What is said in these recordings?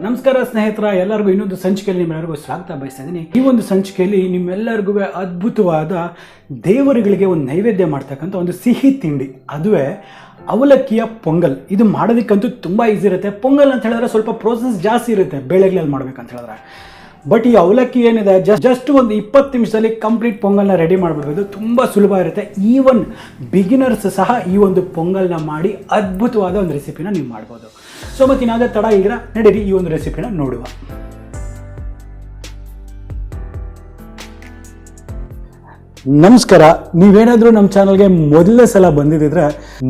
ನಮಸ್ಕಾರ ಸ್ನೇಹಿತರ, ಎಲ್ಲರಿಗೂ ಇನ್ನೊಂದು ಸಂಚಿಕೆಯಲ್ಲಿ ನಿಮ್ಮೆಲ್ಲರಿಗೂ ಸ್ವಾಗತ ಬಯಸ್ತಾ ಇದ್ದೀನಿ. ಈ ಒಂದು ಸಂಚಿಕೆಯಲ್ಲಿ ನಿಮ್ಮೆಲ್ಲರಿಗೂ ಅದ್ಭುತವಾದ ದೇವರುಗಳಿಗೆ ಒಂದು ನೈವೇದ್ಯ ಮಾಡ್ತಕ್ಕಂಥ ಒಂದು ಸಿಹಿ ತಿಂಡಿ, ಅದುವೇ ಅವಲಕ್ಕಿಯ ಪೊಂಗಲ್. ಇದು ಮಾಡೋದಕ್ಕಂತೂ ತುಂಬ ಈಸಿ ಇರುತ್ತೆ. ಪೊಂಗಲ್ ಅಂತ ಹೇಳಿದ್ರೆ ಸ್ವಲ್ಪ ಪ್ರೋಸೆಸ್ ಜಾಸ್ತಿ ಇರುತ್ತೆ ಬೇಳೆಗಳಲ್ಲಿ ಮಾಡ್ಬೇಕಂತ ಹೇಳಿದ್ರೆ. ಬಟ್ ಈ ಅವಲಕ್ಕಿ ಏನಿದೆ ಜಸ್ಟ್ ಒಂದು 20 ನಿಮಿಷದಲ್ಲಿ ಕಂಪ್ಲೀಟ್ ಪೊಂಗಲ್ನ ರೆಡಿ ಮಾಡಿಬಿಡ್ಬೋದು. ತುಂಬ ಸುಲಭ ಇರುತ್ತೆ. ಈವನ್ ಬಿಗಿನರ್ಸ್ ಸಹ ಈ ಒಂದು ಪೊಂಗಲ್ನ ಮಾಡಿ ಅದ್ಭುತವಾದ ಒಂದು ರೆಸಿಪಿನ ನೀವು ಮಾಡ್ಬೋದು. ಸೊ ಮತ್ತೆ ಇನ್ನಾದ ತಡ ಈಗ ನಡೀರಿ ಈ ಒಂದು ರೆಸಿಪಿನ ನೋಡುವ. ನಮಸ್ಕಾರ. ನೀವೇನಾದರೂ ನಮ್ಮ ಚಾನಲ್ಗೆ ಮೊದಲನೇ ಸಲ ಬಂದಿದ್ದರೆ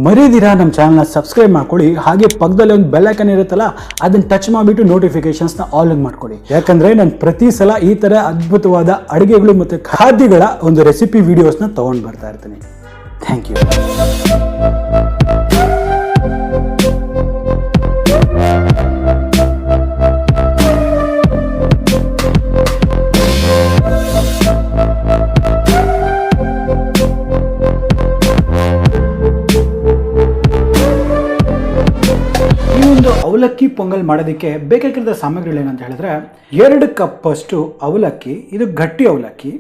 ಮರೀದಿರಾ ನಮ್ಮ ಚಾನಲ್ನ ಸಬ್ಸ್ಕ್ರೈಬ್ ಮಾಡ್ಕೊಳ್ಳಿ. ಹಾಗೆ ಪಕ್ಕದಲ್ಲಿ ಒಂದು ಬೆಲ್ ಐಕನ್ ಇರುತ್ತಲ್ಲ, ಅದನ್ನು ಟಚ್ ಮಾಡಿಬಿಟ್ಟು ನೋಟಿಫಿಕೇಶನ್ಸ್ನ ಆಲ್ ಮಾಡ್ಕೊಳ್ಳಿ. ಯಾಕಂದರೆ ನಾನು ಪ್ರತಿ ಸಲ ಈ ಥರ ಅದ್ಭುತವಾದ ಅಡುಗೆಗಳು ಮತ್ತು ಖಾದ್ಯಗಳ ಒಂದು ರೆಸಿಪಿ ವಿಡಿಯೋಸ್ನ ತೊಗೊಂಡು ಬರ್ತಾ ಇರ್ತೀನಿ. Thank you. ಅವಲಕ್ಕಿ ಪೊಂಗಲ್ ಮಾಡೋದಕ್ಕೆ ಬೇಕಾಗಿರೋ ಸಾಮಗ್ರಿಗಳು ಏನಂತ ಹೇಳಿದ್ರೆ, 2 ಕಪ್ಪಷ್ಟು ಅವಲಕ್ಕಿ, ಇದು ಗಟ್ಟಿ ಅವಲಕ್ಕಿ,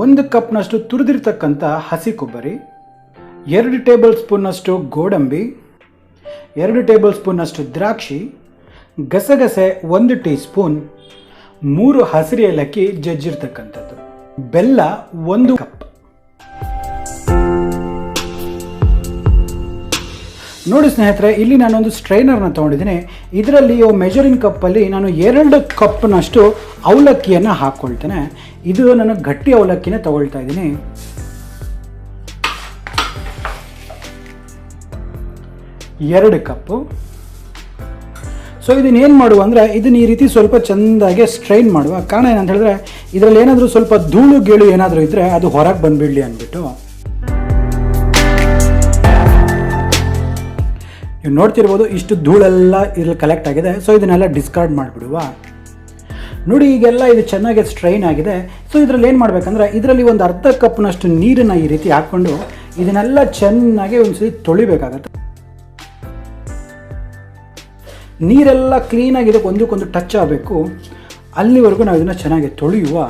1 ಕಪ್ನಷ್ಟು ತುರಿದಿರ್ತಕ್ಕಂಥ ಹಸಿ ಕೊಬ್ಬರಿ, 2 ಟೇಬಲ್ ಸ್ಪೂನ್ನಷ್ಟು ಗೋಡಂಬಿ, 2 ಟೇಬಲ್ ಸ್ಪೂನ್ನಷ್ಟು ದ್ರಾಕ್ಷಿ, ಗಸಗಸೆ 1 ಟೀ ಸ್ಪೂನ್, 3 ಹಸಿರು ಏಲಕ್ಕಿ ಜಜ್ಜಿರ್ತಕ್ಕಂಥದ್ದು, ಬೆಲ್ಲ 1 ಕಪ್. ನೋಡಿ ಸ್ನೇಹಿತರೆ, ಇಲ್ಲಿ ನಾನೊಂದು ಸ್ಟ್ರೈನರ್ನ ತೊಗೊಂಡಿದ್ದೀನಿ. ಇದರಲ್ಲಿ ಮೆಜರಿಂಗ್ ಕಪ್ಪಲ್ಲಿ ನಾನು 2 ಕಪ್ನಷ್ಟು ಅವಲಕ್ಕಿಯನ್ನು ಹಾಕ್ಕೊಳ್ತೇನೆ. ಇದು ನಾನು ಗಟ್ಟಿ ಅವಲಕ್ಕಿನೇ ತಗೊಳ್ತಾ ಇದ್ದೀನಿ. ಎರಡು ಕಪ್ಪು. ಸೊ ಇದನ್ನೇನು ಮಾಡುವ ಅಂದರೆ, ಇದನ್ನ ಈ ರೀತಿ ಸ್ವಲ್ಪ ಚೆಂದಾಗಿ ಸ್ಟ್ರೈನ್ ಮಾಡುವ. ಕಾರಣ ಏನಂತ ಹೇಳಿದ್ರೆ, ಇದರಲ್ಲಿ ಏನಾದರೂ ಸ್ವಲ್ಪ ಧೂಳು ಗೇಳು ಏನಾದರೂ ಇದ್ದರೆ ಅದು ಹೊರಗೆ ಬಂದುಬಿಡಲಿ ಅಂದ್ಬಿಟ್ಟು. ನೀವು ನೋಡ್ತಿರ್ಬೋದು, ಇಷ್ಟು ಧೂಳೆಲ್ಲ ಇದ್ರಲ್ಲಿ ಕಲೆಕ್ಟ್ ಆಗಿದೆ. ಸೊ ಇದನ್ನೆಲ್ಲ ಡಿಸ್ಕಾರ್ಡ್ ಮಾಡಿಬಿಡುವ. ನೋಡಿ, ಈಗೆಲ್ಲ ಇದು ಚೆನ್ನಾಗಿ ಸ್ಟ್ರೈನ್ ಆಗಿದೆ. ಸೊ ಇದರಲ್ಲಿ ಏನು ಮಾಡಬೇಕಂದ್ರೆ, ಇದರಲ್ಲಿ ಒಂದು ಅರ್ಧ ಕಪ್ನಷ್ಟು ನೀರನ್ನು ಈ ರೀತಿ ಹಾಕ್ಕೊಂಡು ಇದನ್ನೆಲ್ಲ ಚೆನ್ನಾಗಿ ಒಂದ್ಸತಿ ತೊಳಿಬೇಕಾಗತ್ತೆ. ನೀರೆಲ್ಲ ಕ್ಲೀನಾಗಿ ಇದಕ್ಕೆ ಒಂದಕ್ಕೊಂದು ಟಚ್ ಆಗಬೇಕು. ಅಲ್ಲಿವರೆಗೂ ನಾವು ಇದನ್ನು ಚೆನ್ನಾಗಿ ತೊಳೆಯುವ.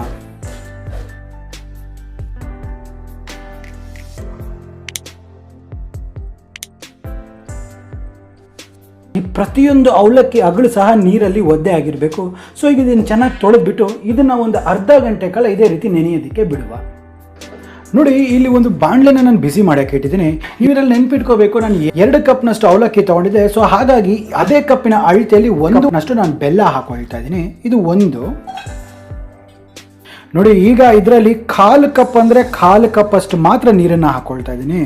ಈ ಪ್ರತಿಯೊಂದು ಅವಲಕ್ಕಿ ಅಗಳು ಸಹ ನೀರಲ್ಲಿ ಒದ್ದೆ ಆಗಿರಬೇಕು. ಸೊ ಈಗ ಇದನ್ನು ಚೆನ್ನಾಗಿ ತೊಳೆದ್ಬಿಟ್ಟು ಇದನ್ನು ಒಂದು ಅರ್ಧ ಗಂಟೆ ಕಾಲ ಇದೇ ರೀತಿ ನೆನೆಯೋದಕ್ಕೆ ಬಿಡುವ. ನೋಡಿ, ಇಲ್ಲಿ ಒಂದು ಬಾಣಲೆನ ನಾನು ಬಿಸಿ ಮಾಡೋಕ್ಕೆ ಇಟ್ಟಿದ್ದೀನಿ. ಇದರಲ್ಲಿ ನೆನ್ಪಿಟ್ಕೋಬೇಕು, ನಾನು 2 ಕಪ್ನಷ್ಟು ಅವಲಕ್ಕಿ ತೊಗೊಂಡಿದ್ದೆ. ಸೊ ಹಾಗಾಗಿ ಅದೇ ಕಪ್ಪಿನ ಅಳತೆಯಲ್ಲಿ 1 ಕಪ್ನಷ್ಟು ನಾನು ಬೆಲ್ಲ ಹಾಕೊಳ್ತಾ ಇದ್ದೀನಿ. ಇದು 1. ನೋಡಿ, ಈಗ ಇದರಲ್ಲಿ 1/4 ಕಪ್ ಅಂದರೆ 1/4 ಕಪ್ ಅಷ್ಟು ಮಾತ್ರ ನೀರನ್ನು ಹಾಕೊಳ್ತಾ ಇದ್ದೀನಿ.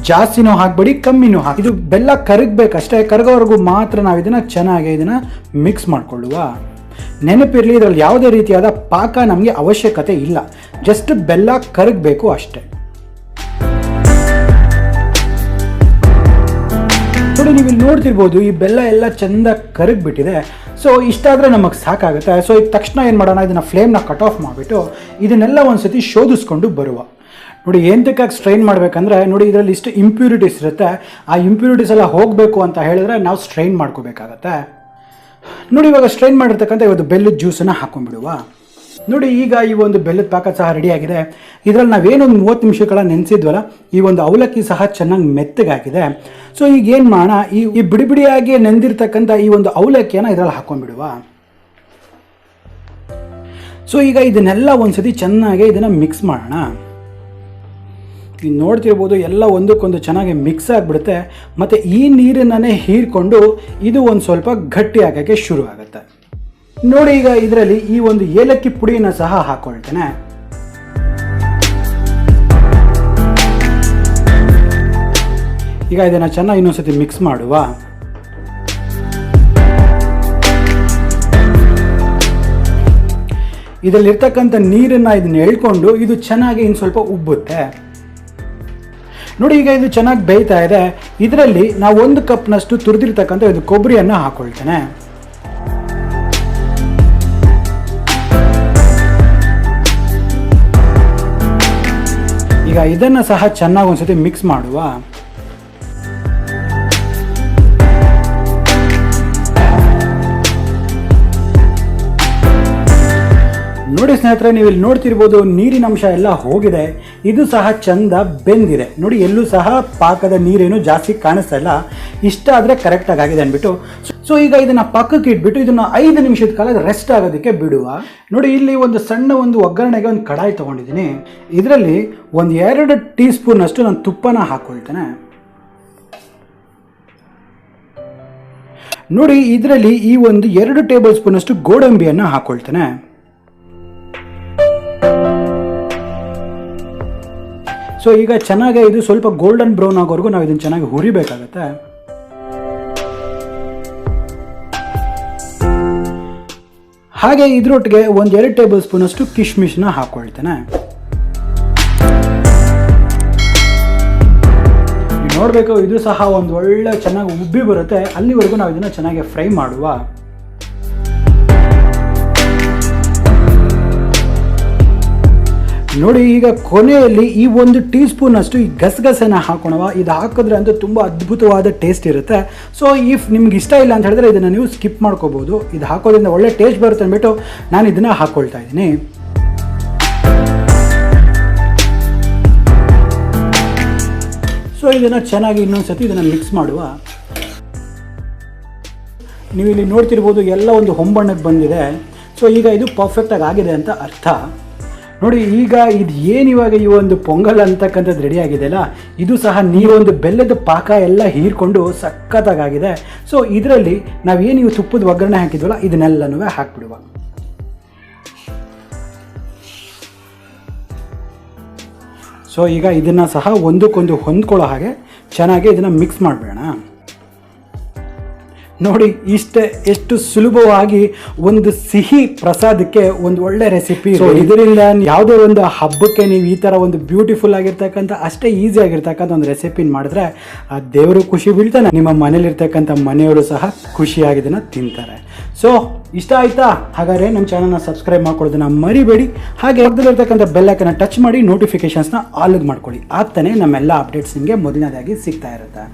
ಜಾಸ್ತಿನೂ ಹಾಕಬೇಡಿ, ಕಮ್ಮಿನೂ ಹಾಕಿ. ಇದು ಬೆಲ್ಲ ಕರಗಬೇಕಷ್ಟೇ. ಕರಗೋವರೆಗೂ ಮಾತ್ರ ನಾವು ಇದನ್ನು ಚೆನ್ನಾಗಿ ಮಿಕ್ಸ್ ಮಾಡಿಕೊಳ್ಳುವ. ನೆನಪಿರಲಿ, ಇದರಲ್ಲಿ ಯಾವುದೇ ರೀತಿಯಾದ ಪಾಕ ನಮಗೆ ಅವಶ್ಯಕತೆ ಇಲ್ಲ. ಜಸ್ಟ್ ಬೆಲ್ಲ ಕರಗಬೇಕು ಅಷ್ಟೇ. ನೋಡಿ, ನೀವು ಇಲ್ಲಿ ನೋಡ್ತಿರ್ಬೋದು, ಈ ಬೆಲ್ಲ ಎಲ್ಲ ಚೆಂದ ಕರಗಿಬಿಟ್ಟಿದೆ. ಸೊ ಇಷ್ಟಾದರೆ ನಮಗೆ ಸಾಕಾಗುತ್ತೆ. ಸೊ ಈಗ ತಕ್ಷಣ ಏನು ಮಾಡೋಣ, ಇದನ್ನು ಫ್ಲೇಮ್ನ ಕಟ್ ಆಫ್ ಮಾಡಿಬಿಟ್ಟು ಇದನ್ನೆಲ್ಲ ಒಂದ್ಸತಿ ಶೋಧಿಸ್ಕೊಂಡು ಬರುವ. ನೋಡಿ, ಎಂತಕ್ಕಾಗಿ ಸ್ಟ್ರೈನ್ ಮಾಡಬೇಕಂದ್ರೆ, ನೋಡಿ ಇದರಲ್ಲಿ ಇಷ್ಟು ಇಂಪ್ಯೂರಿಟೀಸ್ ಇರುತ್ತೆ. ಆ ಇಂಪ್ಯೂರಿಟೀಸ್ ಎಲ್ಲ ಹೋಗಬೇಕು ಅಂತ ಹೇಳಿದ್ರೆ ನಾವು ಸ್ಟ್ರೈನ್ ಮಾಡ್ಕೋಬೇಕಾಗತ್ತೆ. ನೋಡಿ, ಇವಾಗ ಸ್ಟ್ರೈನ್ ಮಾಡಿರ್ತಕ್ಕಂಥ ಇವತ್ತು ಬೆಲ್ಲದ ಜ್ಯೂಸನ್ನು ಹಾಕೊಂಡ್ಬಿಡುವ. ನೋಡಿ, ಈಗ ಈ ಒಂದು ಬೆಲ್ಲದ ಪಾಕ ಸಹ ರೆಡಿಯಾಗಿದೆ. ಇದರಲ್ಲಿ ನಾವೇನೊಂದು 30 ನಿಮಿಷಗಳ ನೆನೆಸಿದ್ವಲ್ಲ, ಈ ಒಂದು ಅವಲಕ್ಕಿ ಸಹ ಚೆನ್ನಾಗಿ ಮೆತ್ತಗಾಗಿದೆ. ಸೊ ಈಗ ಏನು ಮಾಡೋಣ, ಈ ಬಿಡಿ ಬಿಡಿಯಾಗಿ ನೆಂದಿರ್ತಕ್ಕಂಥ ಈ ಒಂದು ಅವಲಕ್ಕಿಯನ್ನು ಇದರಲ್ಲಿ ಹಾಕೊಂಡ್ಬಿಡುವ. ಸೊ ಈಗ ಇದನ್ನೆಲ್ಲ ಒಂದ್ಸತಿ ಚೆನ್ನಾಗಿ ಇದನ್ನು ಮಿಕ್ಸ್ ಮಾಡೋಣ. ನೀವು ನೋಡ್ತಿರ್ಬೋದು, ಎಲ್ಲ ಒಂದಕ್ಕೊಂದು ಚೆನ್ನಾಗಿ ಮಿಕ್ಸ್ ಆಗಿಬಿಡುತ್ತೆ. ಮತ್ತು ಈ ನೀರನ್ನೇ ಹೀರ್ಕೊಂಡು ಇದು ಒಂದು ಸ್ವಲ್ಪ ಗಟ್ಟಿ ಆಗೋಕ್ಕೆ ಶುರು ಆಗುತ್ತೆ. ನೋಡಿ, ಈಗ ಇದರಲ್ಲಿ ಈ ಒಂದು ಏಲಕ್ಕಿ ಪುಡಿಯನ್ನು ಸಹ ಹಾಕ್ಕೊಳ್ತೇನೆ. ಈಗ ಇದನ್ನು ಚೆನ್ನಾಗಿ ಇನ್ನೊಂದ್ಸತಿ ಮಿಕ್ಸ್ ಮಾಡುವ. ಇದರಲ್ಲಿರ್ತಕ್ಕಂಥ ನೀರನ್ನು ಇದನ್ನ ಎಳ್ಕೊಂಡು ಇದು ಚೆನ್ನಾಗಿ ಇನ್ನು ಸ್ವಲ್ಪ ಉಬ್ಬುತ್ತೆ. ನೋಡಿ, ಈಗ ಇದು ಚೆನ್ನಾಗಿ ಬೇಯ್ತಾ ಇದೆ. ಇದರಲ್ಲಿ ನಾವು 1 ಕಪ್ನಷ್ಟು ತುರಿದಿರ್ತಕ್ಕಂಥ ಇದು ಕೊಬ್ಬರಿಯನ್ನು ಹಾಕೊಳ್ತೇನೆ. ಈಗ ಇದನ್ನು ಸಹ ಚೆನ್ನಾಗಿ ಒಂದ್ಸತಿ ಮಿಕ್ಸ್ ಮಾಡುವ. ನೋಡಿ ಸ್ನೇಹಿತರೆ, ನೀವು ಇಲ್ಲಿ ನೋಡ್ತಿರ್ಬೋದು ನೀರಿನ ಅಂಶ ಎಲ್ಲ ಹೋಗಿದೆ, ಇದು ಸಹ ಚಂದ ಬೆಂದಿದೆ ನೋಡಿ. ಎಲ್ಲೂ ಸಹ ಪಾಕದ ನೀರೇನು ಜಾಸ್ತಿ ಕಾಣಿಸ್ತಾ ಇಲ್ಲ. ಇಷ್ಟ ಆದರೆ ಕರೆಕ್ಟಾಗಿ ಆಗಿದೆ ಅಂದ್ಬಿಟ್ಟು ಸೊ ಈಗ ಇದನ್ನು ಪಕ್ಕಕ್ಕೆ ಇಟ್ಬಿಟ್ಟು ಇದನ್ನು 5 ನಿಮಿಷದ ಕಾಲ ರೆಸ್ಟ್ ಆಗೋದಕ್ಕೆ ಬಿಡುವ. ನೋಡಿ, ಇಲ್ಲಿ ಒಂದು ಸಣ್ಣ ಒಗ್ಗರಣೆಗೆ ಒಂದು ಕಡಾಯಿ ತೊಗೊಂಡಿದ್ದೀನಿ. ಇದರಲ್ಲಿ 2 ಟೀ ಸ್ಪೂನ್ ಅಷ್ಟು ನಾನು ತುಪ್ಪನ ಹಾಕ್ಕೊಳ್ತೇನೆ. ನೋಡಿ, ಇದರಲ್ಲಿ ಈ 2 ಟೇಬಲ್ ಸ್ಪೂನ್ ಅಷ್ಟು ಗೋಡಂಬಿಯನ್ನು ಹಾಕ್ಕೊಳ್ತೇನೆ. ಸೊ ಈಗ ಚೆನ್ನಾಗಿ ಇದು ಸ್ವಲ್ಪ ಗೋಲ್ಡನ್ ಬ್ರೌನ್ ಆಗೋವರೆಗೂ ನಾವು ಇದನ್ನು ಚೆನ್ನಾಗಿ ಹುರಿಬೇಕಾಗತ್ತೆ. ಹಾಗೆ ಇದರೊಟ್ಟಿಗೆ 2 ಟೇಬಲ್ ಸ್ಪೂನ್ ಅಷ್ಟು ಕಿಶ್ಮಿಶ್ನ ಹಾಕ್ಕೊಳ್ತೇನೆ. ನೋಡಬೇಕು, ಇದು ಸಹ ಒಳ್ಳೆ ಚೆನ್ನಾಗಿ ಉಬ್ಬಿ ಬರುತ್ತೆ. ಅಲ್ಲಿವರೆಗೂ ನಾವು ಇದನ್ನು ಚೆನ್ನಾಗಿ ಫ್ರೈ ಮಾಡುವ. ನೋಡಿ, ಈಗ ಕೊನೆಯಲ್ಲಿ ಈ 1 ಟೀ ಸ್ಪೂನ್ ಅಷ್ಟು ಈ ಗಸಗಸೆನ ಹಾಕೋಣವ. ಇದು ಹಾಕಿದ್ರೆ ಅಂತೂ ತುಂಬ ಅದ್ಭುತವಾದ ಟೇಸ್ಟ್ ಇರುತ್ತೆ. ಸೊ ಇಫ್ ನಿಮ್ಗೆ ಇಷ್ಟ ಇಲ್ಲ ಅಂತ ಹೇಳಿದ್ರೆ ಇದನ್ನು ನೀವು ಸ್ಕಿಪ್ ಮಾಡ್ಕೋಬೋದು. ಇದು ಹಾಕೋದ್ರಿಂದ ಒಳ್ಳೆ ಟೇಸ್ಟ್ ಬರುತ್ತೆ ಅಂದ್ಬಿಟ್ಟು ನಾನು ಇದನ್ನು ಹಾಕ್ಕೊಳ್ತಾ ಇದ್ದೀನಿ. ಸೊ ಇದನ್ನು ಚೆನ್ನಾಗಿ ಇನ್ನೊಂದು ಇದನ್ನು ಮಿಕ್ಸ್ ಮಾಡುವ. ನೀವು ಇಲ್ಲಿ ನೋಡ್ತಿರ್ಬೋದು ಎಲ್ಲ ಹೊಂಬಣ್ಣಕ್ಕೆ ಬಂದಿದೆ. ಸೊ ಈಗ ಇದು ಪರ್ಫೆಕ್ಟಾಗಿ ಆಗಿದೆ ಅಂತ ಅರ್ಥ. ನೋಡಿ, ಈಗ ಇದು ಇವಾಗ ಈ ಪೊಂಗಲ್ ಅಂತಕ್ಕಂಥದ್ದು ರೆಡಿ ಆಗಿದೆಯಲ್ಲ, ಇದು ಸಹ ಬೆಲ್ಲದ ಪಾಕ ಎಲ್ಲ ಹೀರ್ಕೊಂಡು ಸಖತ್ತಾಗಿದೆ. ಸೊ ಇದರಲ್ಲಿ ನಾವೇನು ತುಪ್ಪದ ಒಗ್ಗರಣೆ ಹಾಕಿದ್ವಲ್ಲ ಇದನ್ನೆಲ್ಲನೂ ಹಾಕ್ಬಿಡುವ. ಸೊ ಈಗ ಇದನ್ನು ಸಹ ಒಂದಕ್ಕೊಂದು ಹೊಂದ್ಕೊಳ್ಳೋ ಹಾಗೆ ಚೆನ್ನಾಗಿ ಇದನ್ನು ಮಿಕ್ಸ್ ಮಾಡಬೇಡ. ನೋಡಿ, ಎಷ್ಟು ಸುಲಭವಾಗಿ ಸಿಹಿ ಪ್ರಸಾದಕ್ಕೆ ಒಳ್ಳೆ ರೆಸಿಪಿ. ಇದರಿಂದ ಯಾವುದೇ ಹಬ್ಬಕ್ಕೆ ನೀವು ಈ ಥರ ಬ್ಯೂಟಿಫುಲ್ ಆಗಿರ್ತಕ್ಕಂಥ ಅಷ್ಟೇ ಈಸಿ ಆಗಿರ್ತಕ್ಕಂಥ ರೆಸಿಪಿ ಮಾಡಿದ್ರೆ ಆ ದೇವರು ಖುಷಿ ಬೀಳ್ತಾನೆ, ನಿಮ್ಮ ಮನೇಲಿರ್ತಕ್ಕಂಥ ಮನೆಯವರು ಸಹ ಖುಷಿಯಾಗಿ ಇದನ್ನು ತಿಂತಾರೆ. ಸೊ ಇಷ್ಟ ಆಯ್ತಾ? ಹಾಗಾದರೆ ನಮ್ಮ ಚಾನಲ್ನ ಸಬ್ಸ್ಕ್ರೈಬ್ ಮಾಡ್ಕೊಳ್ಳೋದನ್ನ ಮರಿಬೇಡಿ. ಹಾಗೆ ಪಕ್ಕದಲ್ಲಿರ್ತಕ್ಕಂಥ ಬೆಲ್ ಐಕನ್ನ ಟಚ್ ಮಾಡಿ ನೋಟಿಫಿಕೇಶನ್ಸ್ನ ಆಲ್ಗೆ ಮಾಡ್ಕೊಳ್ಳಿ. ಆಗ್ತಾನೆ ನಮ್ಮೆಲ್ಲ ಅಪ್ಡೇಟ್ಸ್ ನಿಮಗೆ ಮೊದಲನೇದಾಗಿ ಸಿಗ್ತಾ ಇರುತ್ತೆ.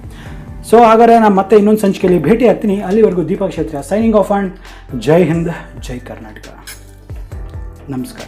ಸೊ ಹಾಗಾದರೆ ನಾನು ಮತ್ತೆ ಇನ್ನೊಂದು ಸಂಚಿಕೆಯಲ್ಲಿ ಭೇಟಿ ಆಗ್ತೀನಿ. ಅಲ್ಲಿವರೆಗೂ ದೀಪಕ್ ಕ್ಷತ್ರಿಯ ಸೈನಿಂಗ್ ಆಫ್ ಆ್ಯಂಡ್ ಜೈ ಹಿಂದ್, ಜೈ ಕರ್ನಾಟಕ. ನಮಸ್ಕಾರ.